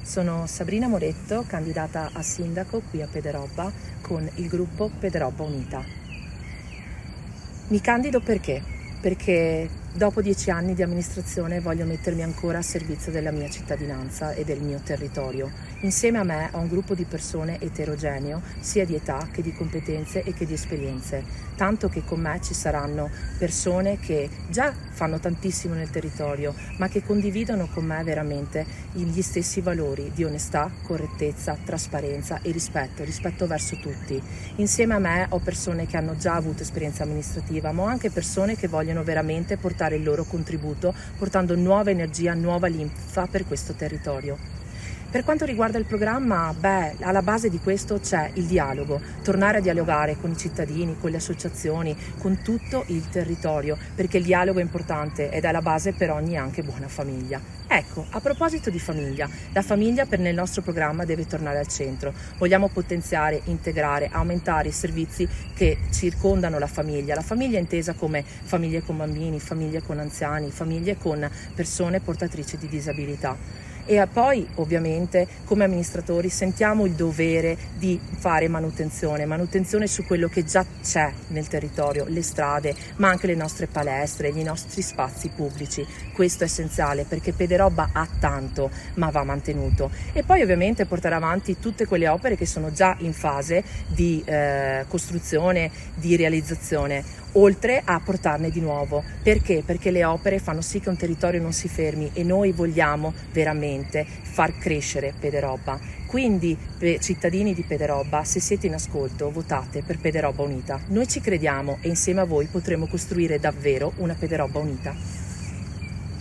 Sono Sabrina Moretto, candidata a sindaco qui a Pederobba con il gruppo Pederobba Unita. Mi candido perché? Perché dopo 10 anni di amministrazione voglio mettermi ancora a servizio della mia cittadinanza e del mio territorio. Insieme a me ho un gruppo di persone eterogeneo, sia di età che di competenze e che di esperienze, tanto che con me ci saranno persone che già fanno tantissimo nel territorio, ma che condividono con me veramente gli stessi valori di onestà, correttezza, trasparenza e rispetto verso tutti. Insieme a me ho persone che hanno già avuto esperienza amministrativa, ma ho anche persone che vogliono veramente portare il loro contributo, portando nuova energia, nuova linfa per questo territorio. Per quanto riguarda il programma, alla base di questo c'è il dialogo, tornare a dialogare con i cittadini, con le associazioni, con tutto il territorio, perché il dialogo è importante ed è la base per ogni anche buona famiglia. Ecco, a proposito di famiglia, la famiglia nel nostro programma deve tornare al centro. Vogliamo potenziare, integrare, aumentare i servizi che circondano la famiglia intesa come famiglie con bambini, famiglie con anziani, famiglie con persone portatrici di disabilità. E poi ovviamente come amministratori sentiamo il dovere di fare manutenzione su quello che già c'è nel territorio, le strade, ma anche le nostre palestre, i nostri spazi pubblici. Questo è essenziale perché Pederobba ha tanto, ma va mantenuto. E poi ovviamente portare avanti tutte quelle opere che sono già in fase di costruzione, di realizzazione, oltre a portarne di nuovo. Perché? Perché le opere fanno sì che un territorio non si fermi e noi vogliamo veramente far crescere Pederobba. Quindi, cittadini di Pederobba, se siete in ascolto, votate per Pederobba Unita. Noi ci crediamo e insieme a voi potremo costruire davvero una Pederobba unita.